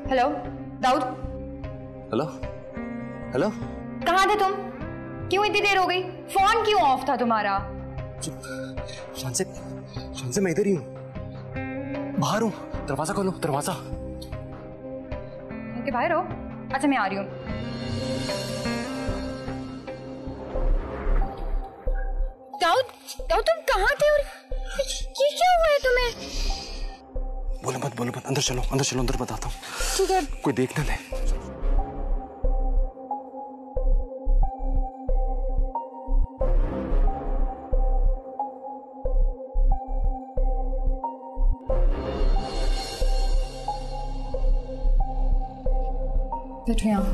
Hello Dawood. Hello hello, कहाँ थे तुम? क्यों इतनी देर हो गई? फोन क्यों ऑफ था तुम्हारा? शान से मैं इधर ही हूँ, बाहर हूँ। दरवाजा खोलो, दरवाजा। के बाहर हो? अच्छा मैं आ रही हूँ। दाऊद, दाऊद तुम कहाँ थे और ये क्या हुआ है तुम्हें? बोलो मत, अंदर चलो, अंदर बताता हूँ। ठीक है। कोई देख ना ले। बैठो यहाँ।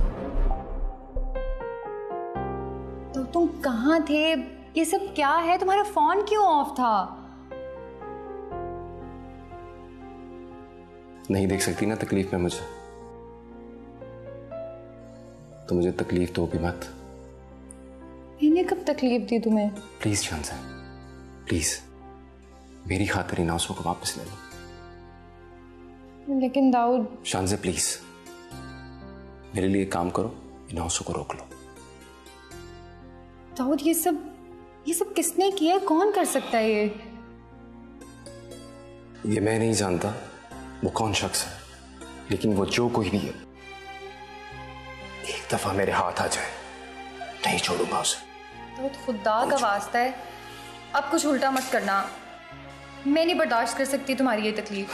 तो तुम कहाँ थे? ये सब क्या है? तुम्हारा फोन क्यों ऑफ था? नहीं देख सकती ना तकलीफ में मुझे, तो मुझे तकलीफ तो भी मत। मैंने कब तकलीफ दी तुम्हें? प्लीज शानज़ा, प्लीज मेरी खातिर इन आंसुओं को वापस ले लो। लेकिन दाऊद। शानज़ा प्लीज मेरे लिए काम करो, इन आंसुओं को रोक लो। दाऊद ये सब किसने किया? कौन कर सकता है ये मैं नहीं जानता वो कौन शख्स है, लेकिन वो जो कोई भी है, एक दफा मेरे हाथ आ जाए नहीं छोड़ूंगा उसे। तो खुदा का वास्ता है, अब कुछ उल्टा मत करना। मैं नहीं बर्दाश्त कर सकती तुम्हारी ये तकलीफ।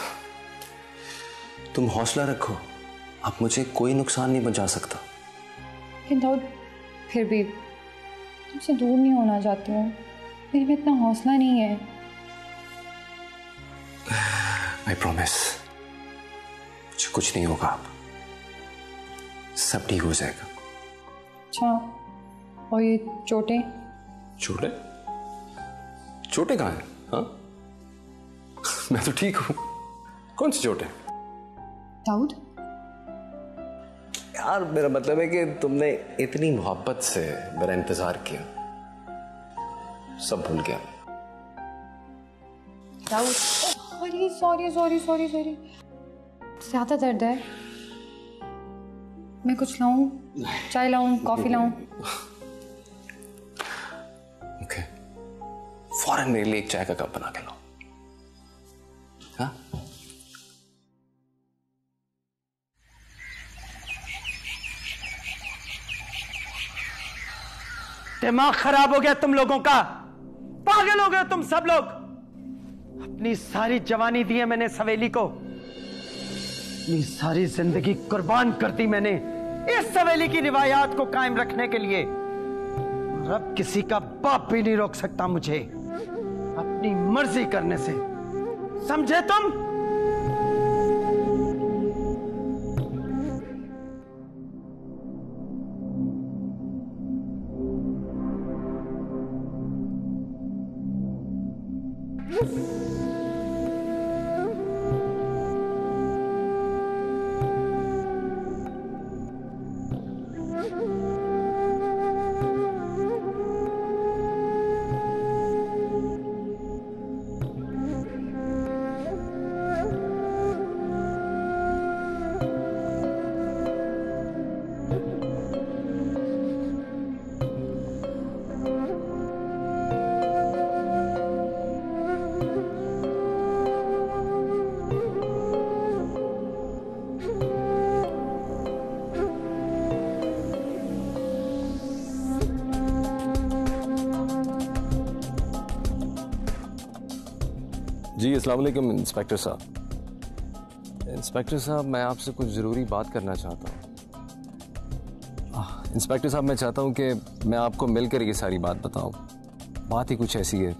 तुम हौसला रखो, अब मुझे कोई नुकसान नहीं पहुंचा सकता। लेकिन दाऊद फिर भी तुमसे दूर नहीं होना चाहती हूँ, मेरे में इतना हौसला नहीं है। आई प्रॉमिस मुझे कुछ नहीं होगा, अब सब ठीक हो जाएगा। अच्छा, और ये चोटें? चोटें कहाँ हैं? हाँ मैं तो ठीक हूँ, कौन सी चोटें? दाऊद यार मेरा मतलब है कि तुमने इतनी मोहब्बत से मेरा इंतजार किया, सब भूल गया। दाऊद सॉरी ज्यादा दर्द है? मैं कुछ लाऊं? चाय लाऊं? कॉफी लाऊं? ओके, फौरन मेरे लिए एक चाय का कप बना के लाओ। हाँ दिमाग खराब हो गया तुम लोगों का, पागल हो गए तुम सब लोग। अपनी सारी जवानी दी है मैंने सवेली को, अपनी सारी जिंदगी कुर्बान कर दी मैंने इस सवेली की रिवायात को कायम रखने के लिए। और अब किसी का बाप भी नहीं रोक सकता मुझे अपनी मर्जी करने से, समझे तुम? जी अस्सलाम वालेकुम इंस्पेक्टर साहब। इंस्पेक्टर साहब मैं आपसे कुछ ज़रूरी बात करना चाहता हूँ। इंस्पेक्टर साहब मैं चाहता हूँ कि मैं आपको मिलकर ये सारी बात बताऊँ। बात ही कुछ ऐसी है,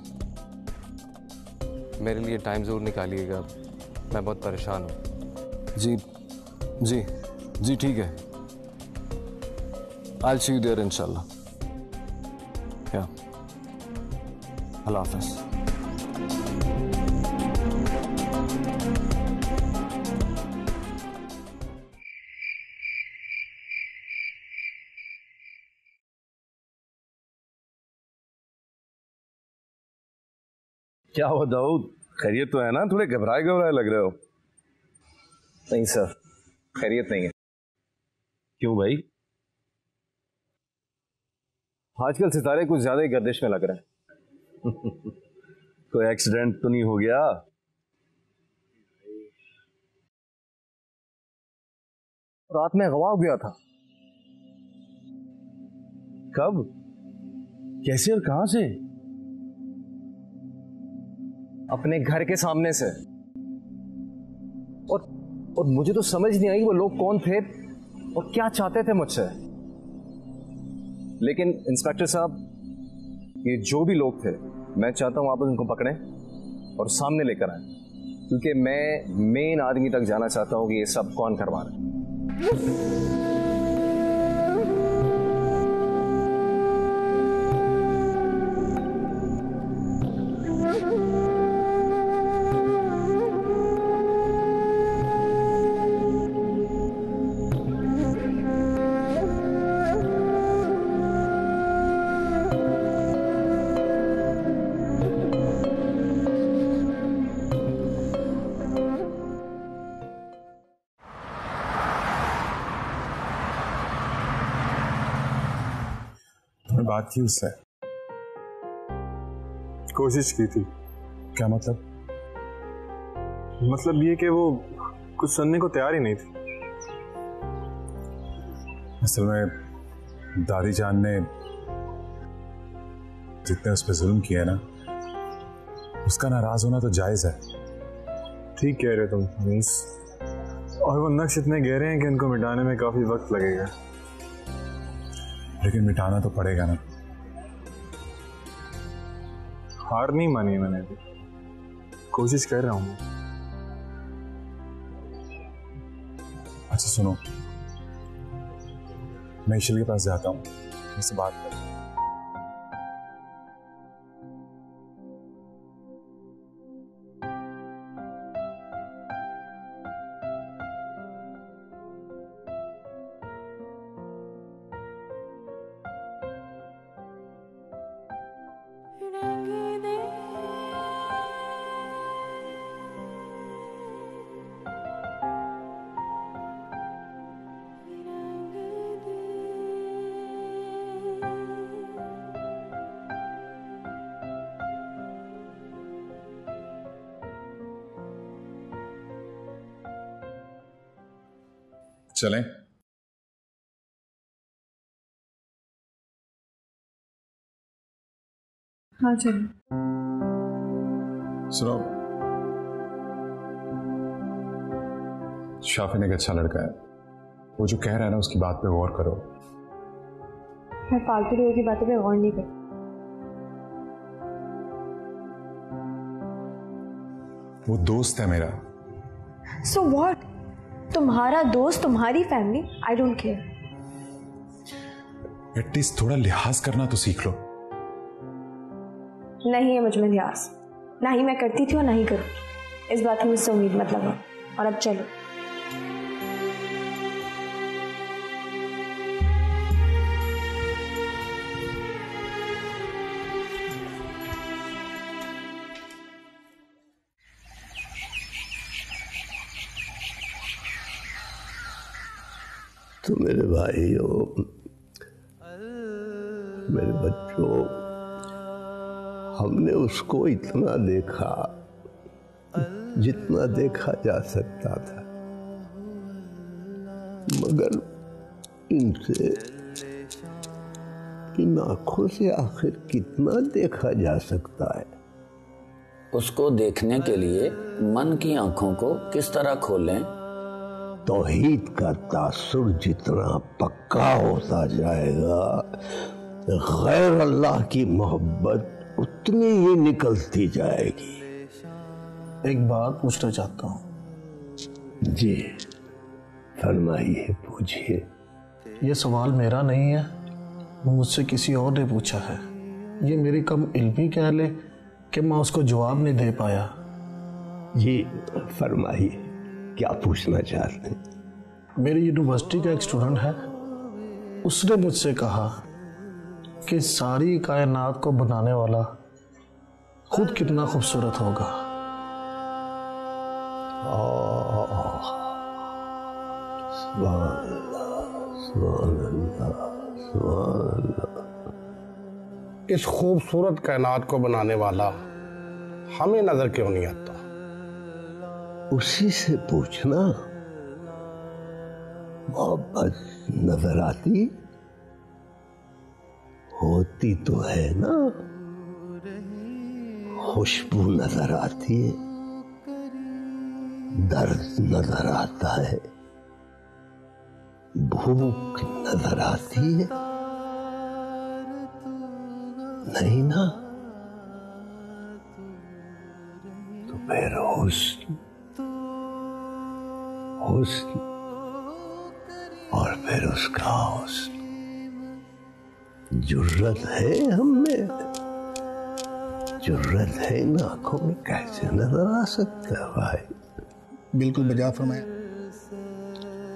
मेरे लिए टाइम ज़रूर निकालिएगा, मैं बहुत परेशान हूँ। जी जी जी ठीक है, I'll see you there इंशाल्लाह। क्या अल्लाह हाफ़िज़। क्या हुआ दाऊद, खैरियत तो है ना? थोड़े घबराए घबराए लग रहे हो। नहीं सर, खैरियत नहीं है। क्यों भाई? आजकल सितारे कुछ ज्यादा ही गर्दिश में लग रहे हैं। कोई एक्सीडेंट तो नहीं हो गया? रात में गवा हो गया था। कब, कैसे और कहां से? अपने घर के सामने से। और मुझे तो समझ नहीं आई वो लोग कौन थे और क्या चाहते थे मुझसे। लेकिन इंस्पेक्टर साहब, ये जो भी लोग थे, मैं चाहता हूं आप उनको पकड़ें और सामने लेकर आए, क्योंकि मैं मेन आदमी तक जाना चाहता हूं कि ये सब कौन करवा रहा है। बात की उससे, कोशिश की थी। क्या मतलब? मतलब ये कि वो कुछ सुनने को तैयार ही नहीं थी। असल में दादी जान ने जितने उस पर जुल्म किया ना, उसका नाराज होना तो जायज है। ठीक कह रहे तुम मीस, और वो नक्श इतने गहरे हैं कि इनको मिटाने में काफी वक्त लगेगा। लेकिन मिटाना तो पड़ेगा ना। हार नहीं मानी मैंने भी, कोशिश कर रहा हूं। अच्छा सुनो, मैं ईशल के पास जाता हूं, उससे बात करता हूं। चलें? हाँ चलो। सुनो, शाफिन एक अच्छा लड़का है, वो जो कह रहा है ना उसकी बात पे गौर करो। मैं फालतू लोगों की बातों पे गौर नहीं करती। वो दोस्त है मेरा। So what? तुम्हारा दोस्त, तुम्हारी family, I don't care. At least थोड़ा लिहाज करना तो सीख लो। नहीं है मुझ में लिहाज, ना ही मैं करती थी और ना ही करूँ। इस बात की मुझसे उम्मीद मत लगाओ। और अब चलो। तो मेरे भाइयों, मेरे बच्चों, हमने उसको इतना देखा जितना देखा जा सकता था, मगर इनसे, इन आंखों से आखिर कितना देखा जा सकता है? उसको देखने के लिए मन की आंखों को किस तरह खोलें? तौहीद का तासुर जितना पक्का होता जाएगा, गैर अल्लाह की मोहब्बत उतनी ही निकलती जाएगी। एक बात पूछना चाहता हूँ। जी। फरमाइए, पूछिए। ये सवाल मेरा नहीं है, मुझसे किसी और ने पूछा है। ये मेरी कम इल्मी कह ले कि मैं उसको जवाब नहीं दे पाया। जी फरमाइए, क्या पूछना चाहते हैं? मेरी यूनिवर्सिटी का एक स्टूडेंट है, उसने मुझसे कहा कि सारी कायनात को बनाने वाला खुद कितना खूबसूरत होगा। इस खूबसूरत कायनात को बनाने वाला हमें नजर क्यों नहीं आता? उसी से पूछना। मोहब्बत नजर आती होती तो है ना, खुशबू नजर आती है, दर्द नजर आता है, भूख नजर आती है, नहीं ना? तो फिर हुस्न और फिर उसका हुस्न, जुर्रत है हमें, जुर्रत है इन आंखों में कैसे नजर आ सकता है भाई? बिल्कुल बजा फरमाया।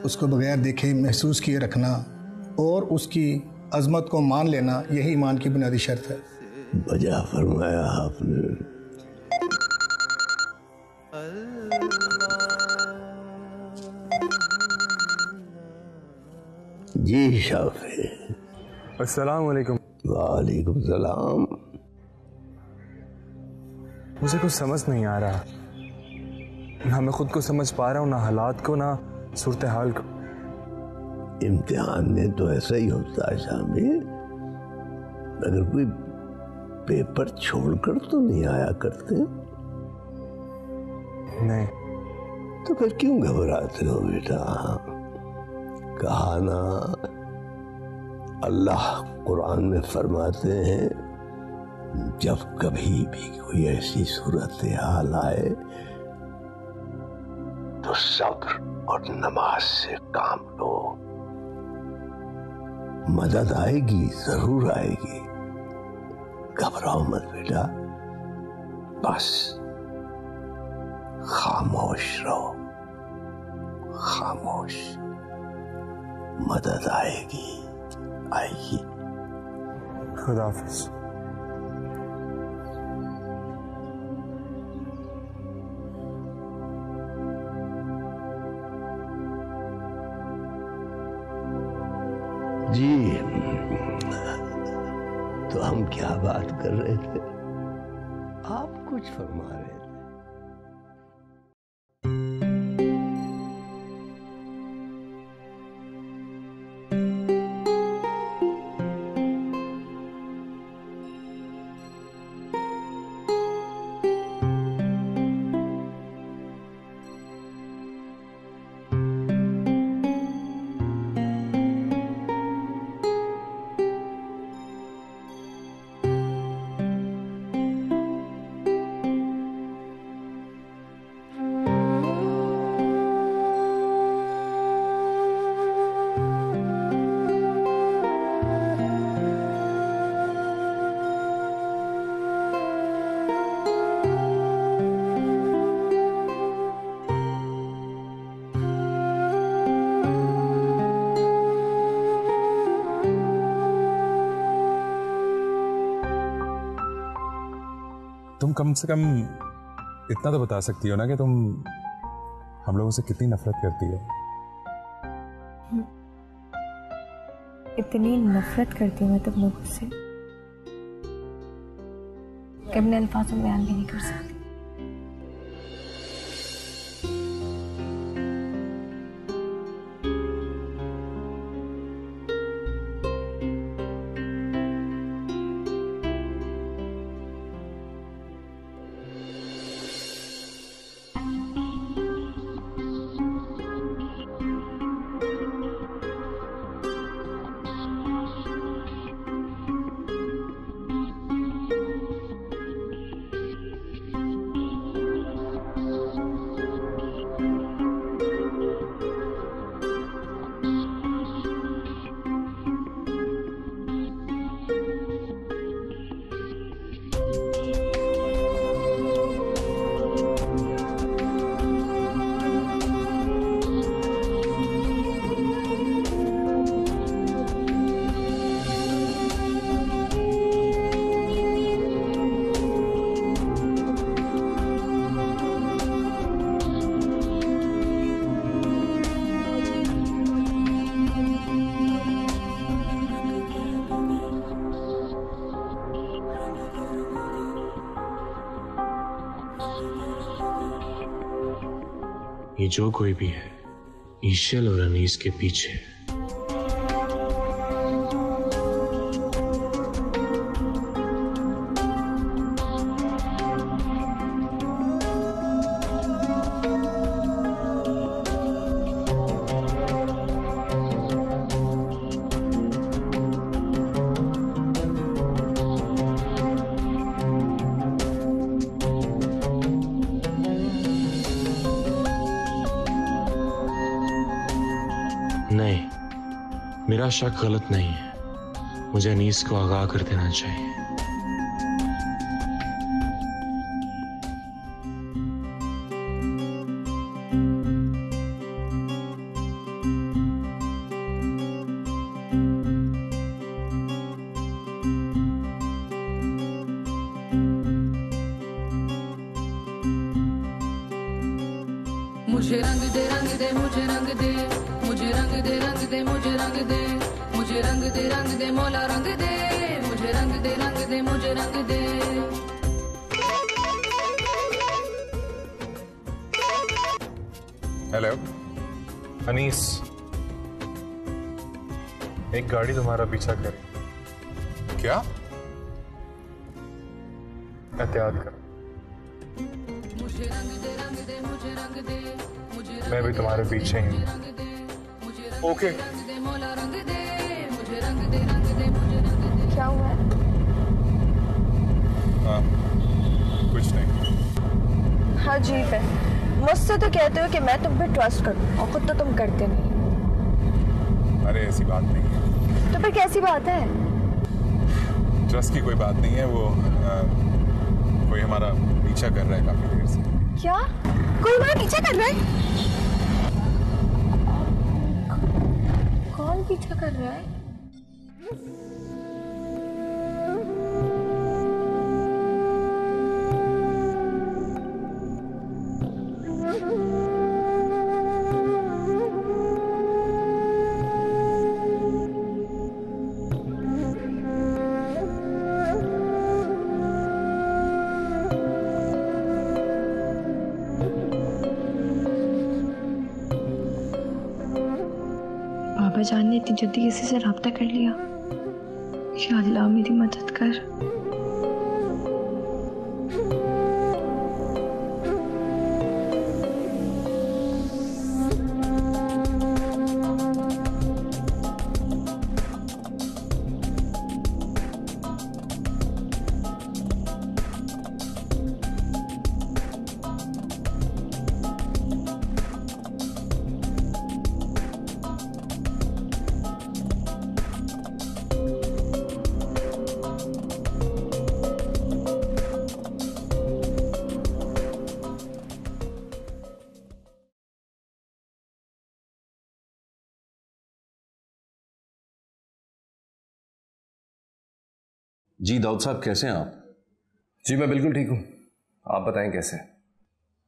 उसको बगैर देखे महसूस किए रखना और उसकी अजमत को मान लेना, यही ईमान की बुनियादी शर्त है। बजा फरमाया आपने। जी शाफी। अस्सलाम वालेकुम। वालेकुम सलाम। मुझे कुछ समझ नहीं आ रहा, ना मैं खुद को समझ पा रहा हूँ, ना हालात को, ना सूरत हाल को। इम्तिहान में तो ऐसा ही होता है शामिर, अगर कोई पेपर छोड़कर तो नहीं आया करते। नहीं तो फिर क्यों घबराते हो बेटा? कहा ना, अल्लाह कुरान में फरमाते हैं, जब कभी भी कोई ऐसी सूरत हाल आए तो सब्र और नमाज से काम लो, मदद आएगी, जरूर आएगी। घबराओ मत बेटा, बस खामोश रहो, खामोश। मदद आएगी, आएगी। खुदा हाफिज। जी, तो हम क्या बात कर रहे थे? आप कुछ फरमा रहे थे। तुम कम से कम इतना तो बता सकती हो ना कि तुम हम लोगों से कितनी नफरत करती हो। इतनी नफरत करती हूँ मैं तुम लोगों से कि अपने अल्फाजों में बयान भी नहीं कर सकती। ये जो कोई भी है ईशल और अनीस के पीछे है। नहीं, मेरा शक गलत नहीं है। मुझे अनीस को आगाह कर देना चाहिए। मुझे रंग दे मुझे रंग दे, मुझे रंग दे मुझे रंग दे, मुझे रंग दे मौला रंग दे, मुझे रंग दे मुझे रंग दे। हेलो अनीस, एक गाड़ी तुम्हारा पीछा करे। क्या? एहतियात करो। मुझे रंग दे मुझे रंग दे, मुझे मैं भी तुम्हारे पीछे ही हूँ। ओके। मौला रंग दे, मुझे रंग दे मुझे रंग दे। क्या हुआ है? हाँ, कुछ नहीं। हाँ अजीब है, मुझसे तो कहते हो कि मैं तुम पे ट्रस्ट करूं और खुद तो तुम करते नहीं। अरे ऐसी बात नहीं है। तो फिर कैसी बात है? ट्रस्ट की कोई बात नहीं है। वो कोई हमारा पीछा कर रहा है काफी देर से। क्या? कोई हमारा पीछा कर रहा है? कौन पीछा कर रहा है? बाबा जान ने इतनी जल्दी किसी से राब्ता कर लिया। या अल्लाह मेरी मदद कर। जी दाऊद साहब, कैसे हैं आप? जी मैं बिल्कुल ठीक हूँ, आप बताएं कैसे?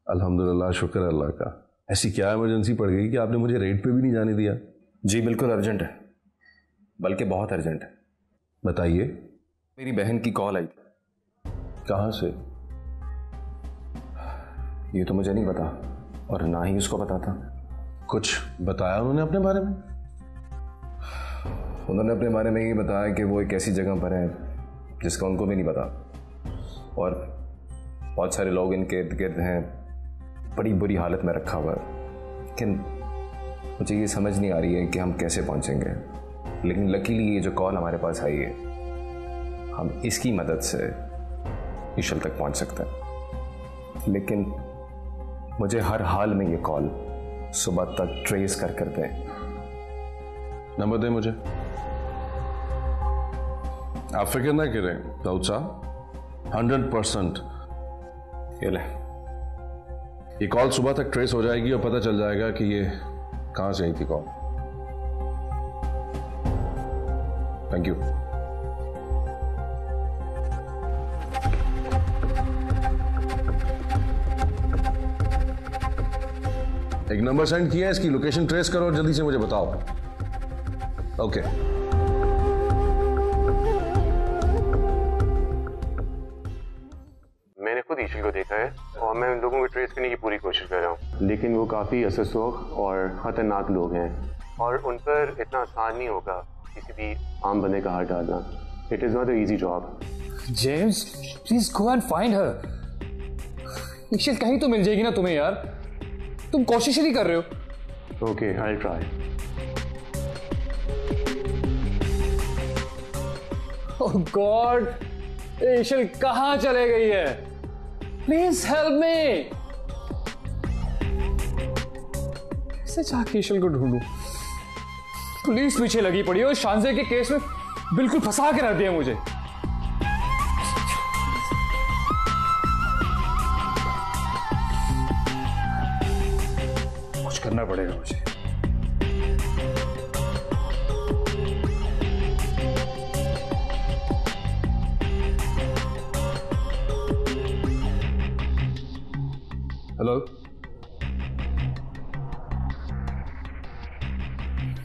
अल्हम्दुलिल्लाह, शुक्र अल्लाह का। ऐसी क्या इमरजेंसी पड़ गई कि आपने मुझे रेड पे भी नहीं जाने दिया? जी बिल्कुल अर्जेंट है, बल्कि बहुत अर्जेंट है। बताइए। मेरी बहन की कॉल आई। कहाँ से? ये तो मुझे नहीं पता और ना ही उसको पता था। कुछ बताया उन्होंने अपने बारे में? उन्होंने अपने बारे में ये बताया कि वो एक ऐसी जगह पर है जिसका उनको भी नहीं पता, और बहुत सारे लोग इनके इर्द गिर्द हैं, बड़ी बुरी हालत में रखा हुआ है। लेकिन मुझे ये समझ नहीं आ रही है कि हम कैसे पहुंचेंगे। लेकिन लकीली ये जो कॉल हमारे पास आई है, हम इसकी मदद से ईशल तक पहुंच सकते हैं। लेकिन मुझे हर हाल में ये कॉल सुबह तक ट्रेस कर दें। नंबर दें मुझे। आप फिक्र ना करें दाऊद साहब, 100% ये ले। ये कॉल सुबह तक ट्रेस हो जाएगी और पता चल जाएगा कि ये कहां से आई थी कॉल। Thank you. एक नंबर सेंड किया है, इसकी लोकेशन ट्रेस करो और जल्दी से मुझे बताओ। ओके। मैंने खुद ईशल को देखा है और मैं उन लोगों को ट्रेस करने की पूरी कोशिश कर रहा हूँ, लेकिन वो काफ़ी असरसोख और ख़तरनाक लोग हैं और उन पर इतना आसान नहीं होगा किसी भी आम बंदे का हाथ डालना। It is not a easy job. James please go and find her. Ishal कहीं तो मिल जाएगी ना तुम्हें यार, तुम कोशिश ही नहीं कर रहे हो। Okay, I try. Oh God, Ishal कहां चले गई है? Please help me. कैसे जाके ईशल को ढूंढूं? पुलिस पीछे लगी पड़ी है और शानजे के केस में बिल्कुल फंसा के रख दिया मुझे। कुछ करना पड़ेगा मुझे। हेलो,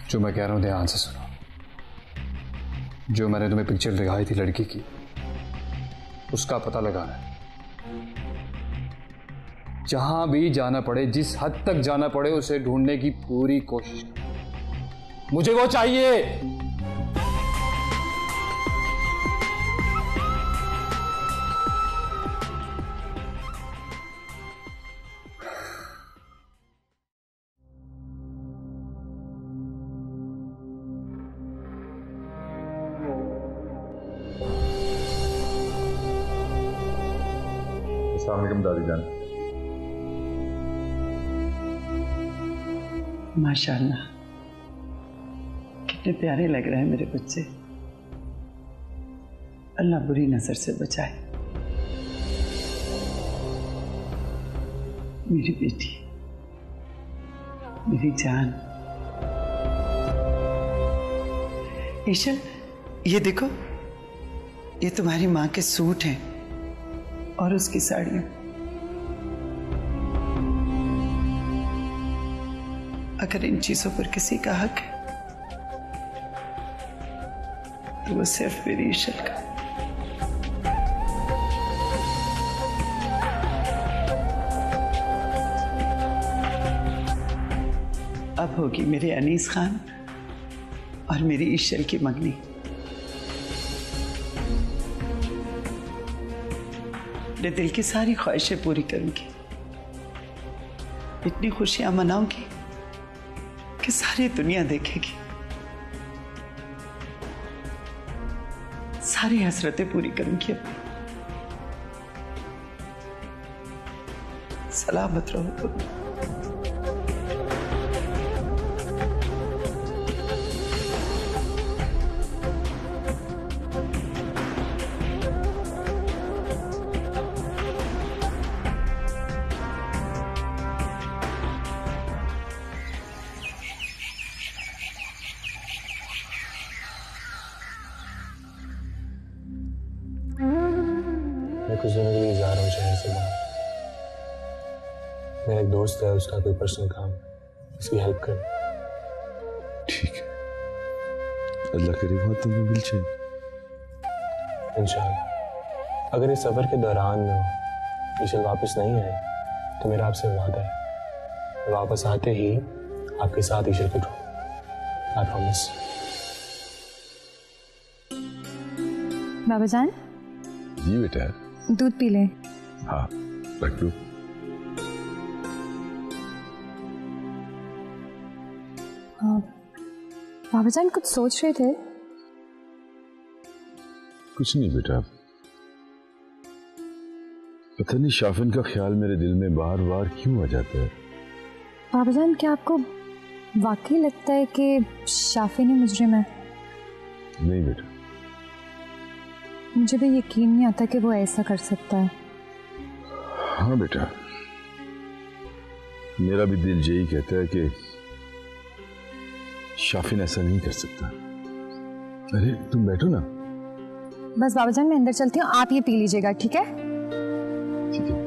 जो मैं कह रहा हूं ध्यान से सुनो। जो मैंने तुम्हें पिक्चर दिखाई थी लड़की की, उसका पता लगाना है। जहां भी जाना पड़े, जिस हद तक जाना पड़े, उसे ढूंढने की पूरी कोशिश करो। मुझे वो चाहिए। अस्सलाम वालेकुम दादी जान। माशाल्लाह, कितने प्यारे लग रहे हैं मेरे बच्चे। अल्लाह बुरी नजर से बचाए। मेरी बेटी, मेरी जान। ईशल, ये देखो, ये तुम्हारी माँ के सूट हैं और उसकी साड़ियां। अगर इन चीजों पर किसी का हक है तो वो सिर्फ मेरी ईशल का। अब होगी मेरे अनीस खान और मेरी ईशल की मंगनी। अपने दिल की सारी ख्वाहिशें पूरी करूंगी, इतनी खुशियां मनाऊंगी कि सारी दुनिया देखेगी। सारी हसरतें पूरी करूंगी अपनी। सलामत रहो तुम। मैं कुछ दिनों के लिए जा रहा हूँ शहर से बाहर। मेरा एक दोस्त है, उसका कोई पर्सनल काम, उसकी हेल्प कर। ठीक है, अल्लाह करे वहां तुम्हें मिल जाए इंशाल्लाह। अगर इस सफर के दौरान ईशल वापस नहीं आए तो मेरा आपसे वादा है, वापस आते ही आपके साथ ईशल को ढूंढूं। I promise. बाबा जान, जी बेटा। दूध पी ले। हाँ, रख लो। बाबा जान कुछ सोच रहे थे? कुछ नहीं बेटा, पता नहीं शाफिन का ख्याल मेरे दिल में बार बार क्यों आ जाता है। बाबा जान, क्या आपको वाकई लगता है कि शाफिन ही मुजरिम है? नहीं बेटा, मुझे भी यकीन नहीं आता कि वो ऐसा कर सकता है। हाँ बेटा, मेरा भी दिल यही कहता है कि शाफिन ऐसा नहीं कर सकता। अरे तुम बैठो ना। बस बाबा जान, मैं अंदर चलती हूँ, आप ये पी लीजिएगा, ठीक है? ठीक है।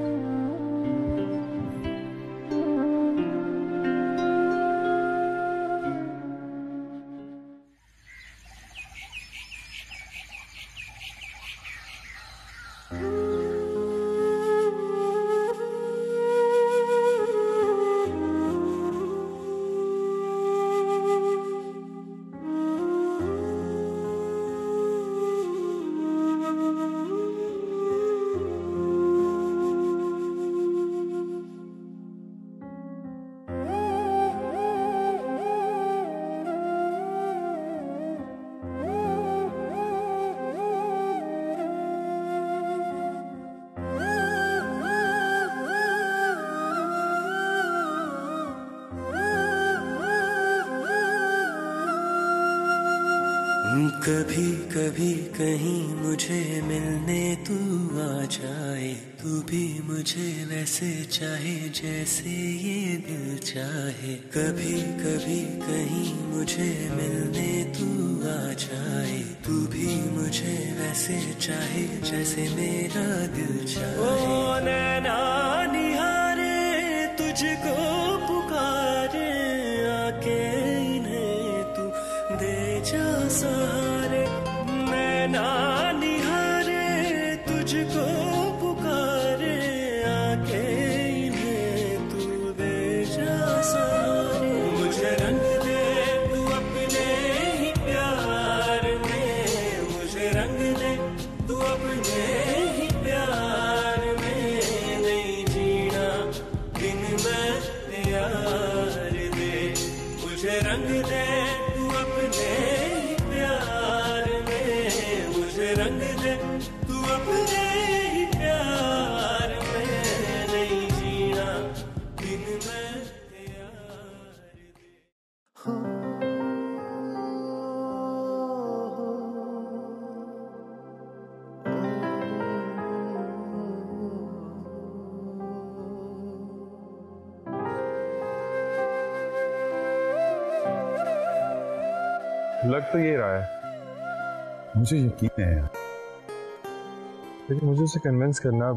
कभी कभी कहीं मुझे मिलने तू आ जाए, तू भी मुझे वैसे चाहे जैसे ये दिल चाहे। कभी कभी कहीं मुझे मिलने तू आ जाए, तू भी मुझे वैसे चाहे जैसे मेरा दिल चाहे। ओ नैना निहारे तुझको पुकारे, आके इन्हें तू दे जा सहारे। नैना निहारे तुझको पुकारे, आके इन्हें तू दे जा सहारे। मुझे रंग दे तू अपने ही प्यार में, मुझे रंग दे तू अपने ही प्यार में। नहीं जीना बिन मैं प्यार दे, मुझे रंग दे तू अपने ही प्यार में। मुझे रंग दे तू अपने ही प्यार में। नहीं जीना बिन मैं प्यार दे। लग तो ये रहा है, मुझे यकीन है यार, लेकिन मुझे उसे कन्विंस करना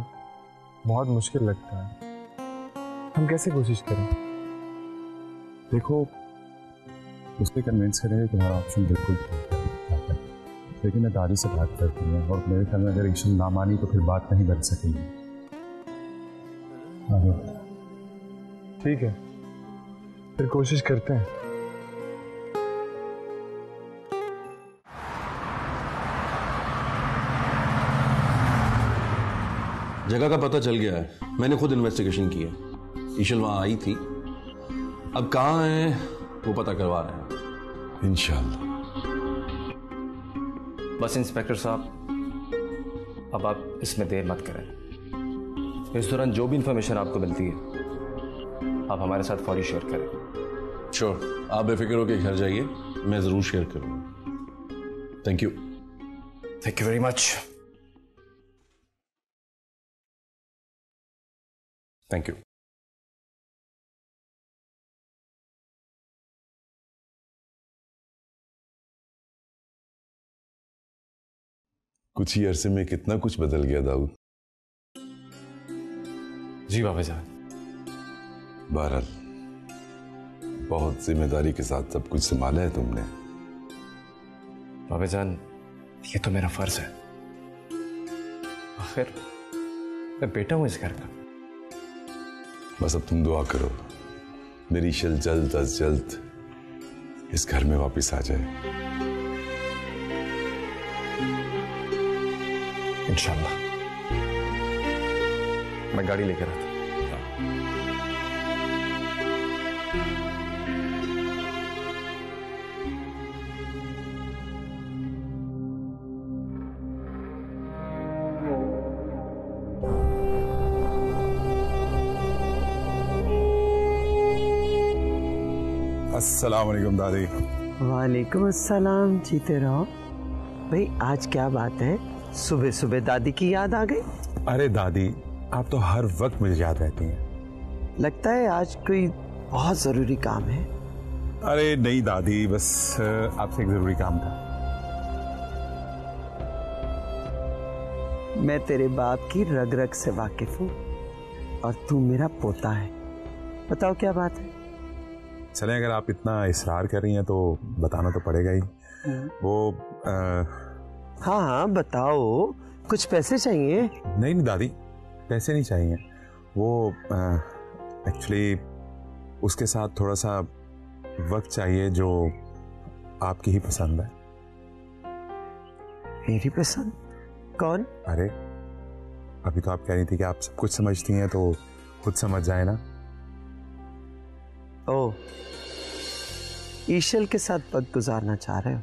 बहुत मुश्किल लगता है। हम कैसे कोशिश करें? देखो, उसे कन्विंस करेंगे तुम्हारा ऑप्शन बिल्कुल ठीक है, लेकिन मैं दादी से बात करती हूँ और मेरे ख्याल में अगर ईशल ना मानी तो फिर बात नहीं बन सकेगी। ठीक है, फिर कोशिश करते हैं। जगह का पता चल गया है, मैंने खुद इन्वेस्टिगेशन की है। ईशल वहां आई थी, अब कहाँ है वो पता करवा रहे हैं इंशाल्लाह। बस इंस्पेक्टर साहब, अब आप इसमें देर मत करें। इस दौरान जो भी इंफॉर्मेशन आपको मिलती है आप हमारे साथ फौरी शेयर करें। श्योर, आप बेफिक्र होकर घर जाइए, मैं जरूर शेयर करूंगा। Thank you. Thank you very much. Thank you. कुछ ही अरसे में कितना कुछ बदल गया दाऊद। जी बाबा जान। बहरहाल बहुत जिम्मेदारी के साथ सब कुछ संभाला है तुमने। बाबा जान, ये तो मेरा फर्ज है, आखिर मैं बेटा हूं इस घर का। बस अब तुम दुआ करो मेरी ईशल जल्द अज जल्द इस घर में वापस आ जाए। इंशाल्लाह। मैं गाड़ी लेकर आता हूं। अस्सलाम वालेकुम दादी। वालेकुम अस्सलाम, जीते रहो। भाई आज क्या बात है, सुबह सुबह दादी की याद आ गई? अरे दादी, आप तो हर वक्त मुझे याद रहती हैं। लगता है आज कोई बहुत जरूरी काम है। अरे नहीं दादी, बस आपसे एक जरूरी काम था। मैं तेरे बाप की रग रग से वाकिफ हूँ और तू मेरा पोता है। बताओ क्या बात है? चलें, अगर आप इतना इसरार कर रही हैं तो बताना तो पड़ेगा ही। वो हाँ हाँ बताओ, कुछ पैसे चाहिए? नहीं नहीं दादी, पैसे नहीं चाहिए। वो एक्चुअली उसके साथ थोड़ा सा वक्त चाहिए जो आपकी ही पसंद है। मेरी पसंद? कौन? अरे अभी तो आप कह रही थी कि आप सब कुछ समझती हैं, तो खुद समझ जाए ना। ओ, ईशल के साथ वक्त गुजारना चाह रहे हो?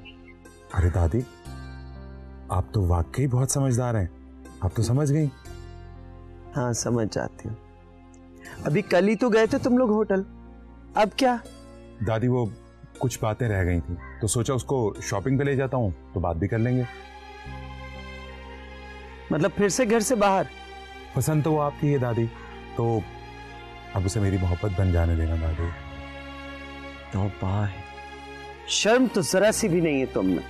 अरे दादी, आप तो वाकई बहुत समझदार हैं, आप तो समझ गई। हाँ समझ जाती हूँ। अभी कल ही तो गए थे तुम लोग होटल, अब क्या? दादी वो कुछ बातें रह गई थी तो सोचा उसको शॉपिंग पे ले जाता हूँ तो बात भी कर लेंगे। मतलब फिर से घर से बाहर? पसंद तो वो आपकी है दादी, तो अब उसे मेरी मोहब्बत बन जाने देना दादी। तौबा है, शर्म तो जरा सी भी नहीं है तुम में।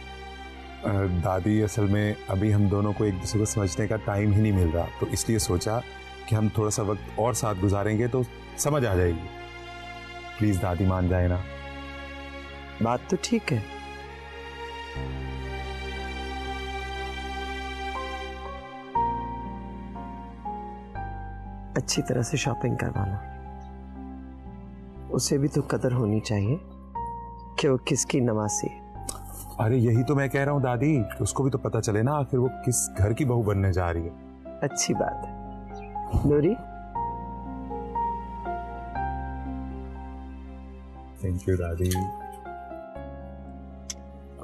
दादी असल में अभी हम दोनों को एक दूसरे को समझने का टाइम ही नहीं मिल रहा, तो इसलिए सोचा कि हम थोड़ा सा वक्त और साथ गुजारेंगे तो समझ आ जाएगी। प्लीज दादी मान जाए ना। बात तो ठीक है। अच्छी तरह से शॉपिंग करवाना, उसे भी तो कदर होनी चाहिए कि वो किसकी नवासी है। अरे यही तो मैं कह रहा हूँ दादी, उसको भी तो पता चले ना आखिर वो किस घर की बहू बनने जा रही है। अच्छी बात है। नूरी, थैंक यू दादी।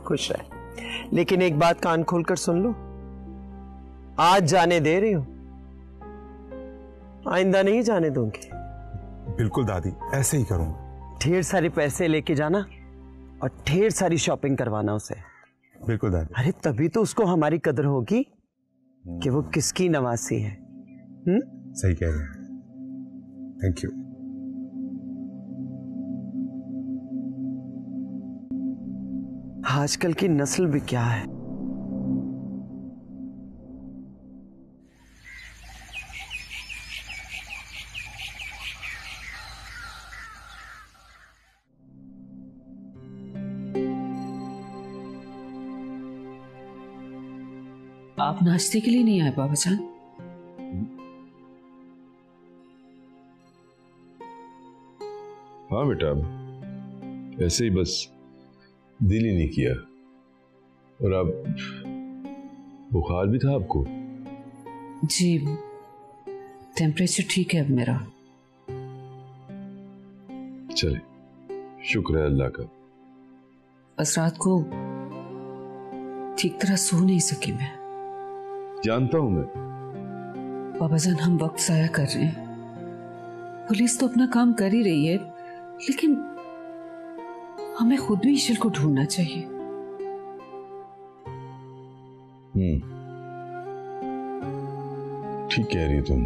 खुश रहे। लेकिन एक बात कान खोलकर सुन लो, आज जाने दे रही हूं, आइंदा नहीं जाने दूंगी। बिल्कुल दादी, ऐसे ही करूंगा। ढेर सारे पैसे लेके जाना और ढेर सारी शॉपिंग करवाना उसे। बिल्कुल दादी। अरे तभी तो उसको हमारी कदर होगी कि वो किसकी नवासी है। सही कह रहे हैं। Thank you. आजकल की नस्ल भी क्या है। आप नाश्ते के लिए नहीं आए बाबा जान? हाँ बेटा, ऐसे ही बस दिल ही नहीं किया। और अब बुखार भी था आपको? जी, टेम्परेचर ठीक है अब मेरा। चले, शुक्र है अल्लाह का। बस रात को ठीक तरह सो नहीं सकी मैं। जानता हूं मैं। बाबा जान, हम वक्त जाया कर रहे हैं। पुलिस तो अपना काम कर ही रही है, लेकिन हमें खुद भी ईशल को ढूंढना चाहिए। ठीक कह रही तुम।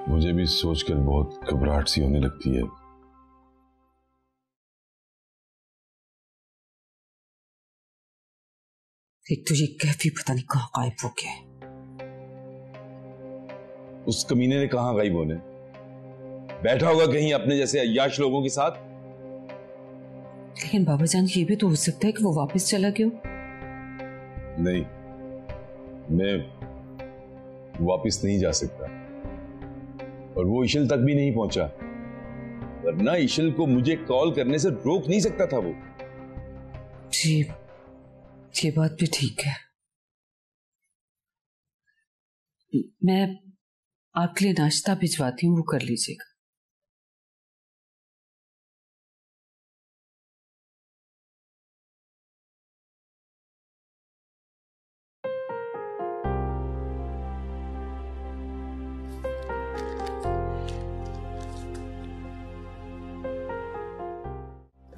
मुझे भी सोचकर बहुत घबराहट सी होने लगती है। एक तो ये कैफी पता नहीं कहां गायब हो गया। उस कमीने ने कहां गायब होने? बैठा होगा कहीं अपने जैसे अय्याश लोगों के साथ। लेकिन बाबा जान, ये भी तो हो सकता है कि वो वापस चला गया। नहीं, मैं वापस नहीं जा सकता, और वो ईशल तक भी नहीं पहुंचा, वरना ईशल को मुझे कॉल करने से रोक नहीं सकता था वो। जी, ये बात भी ठीक है। मैं आपके लिए नाश्ता भिजवाती हूँ, वो कर लीजिएगा।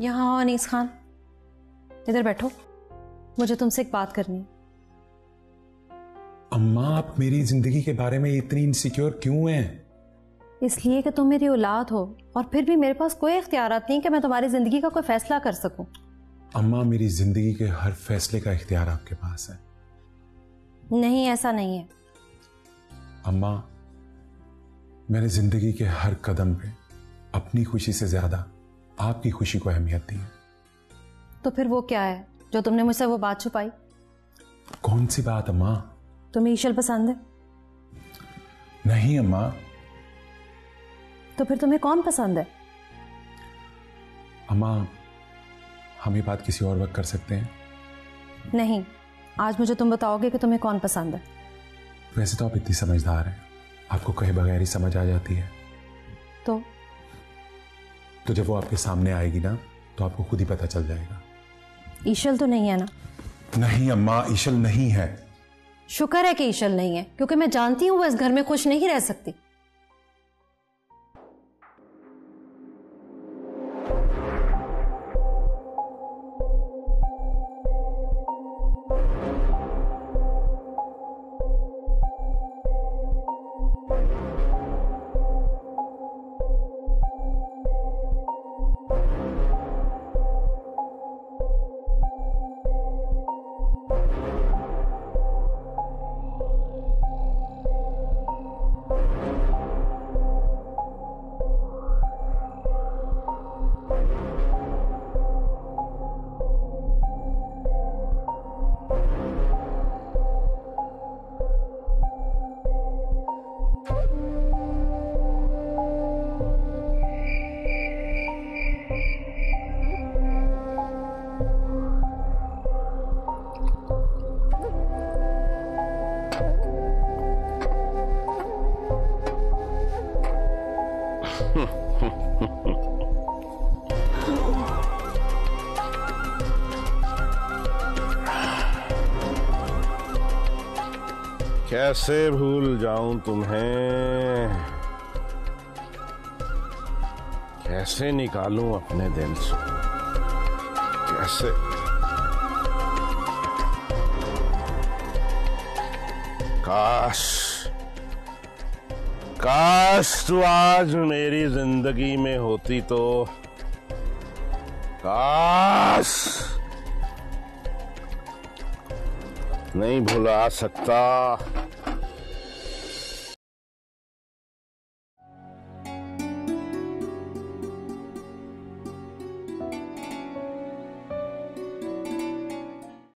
यहाँ आओ अनीस खान, इधर बैठो, मुझे तुमसे एक बात करनी है। अम्मा, आप मेरी जिंदगी के बारे में इतनी इनसिक्योर क्यों हैं? इसलिए कि तुम मेरी औलाद हो, और फिर भी मेरे पास कोई इख्तियारात नहीं कि मैं तुम्हारी जिंदगी का कोई फैसला कर सकूं। अम्मा, मेरी जिंदगी के हर फैसले का इख्तियार आपके पास है। नहीं, ऐसा नहीं है। अम्मा, मैंने जिंदगी के हर कदम पे अपनी खुशी से ज्यादा आपकी खुशी को अहमियत दी है। तो फिर वो क्या है जो तुमने मुझसे वो बात छुपाई? कौन सी बात अम्मा? तुम्हें ईशल पसंद है? नहीं अम्मा। तो फिर तुम्हें कौन पसंद है? अम्मा, हम ये बात किसी और वक्त कर सकते हैं। नहीं, आज मुझे तुम बताओगे कि तुम्हें कौन पसंद है। वैसे तो आप इतनी समझदार हैं, आपको कहे बगैर ही समझ आ जाती है। तो जब वो आपके सामने आएगी ना, तो आपको खुद ही पता चल जाएगा। ईशल तो नहीं है ना? नहीं अम्मा, ईशल नहीं है। शुक्र है कि ईशल नहीं है, क्योंकि मैं जानती हूं वो इस घर में खुश नहीं रह सकती। कैसे भूल जाऊं तुम्हें, कैसे निकालूं अपने दिल से, कैसे। काश तू आज मेरी जिंदगी में होती तो, काश। नहीं भुला सकता,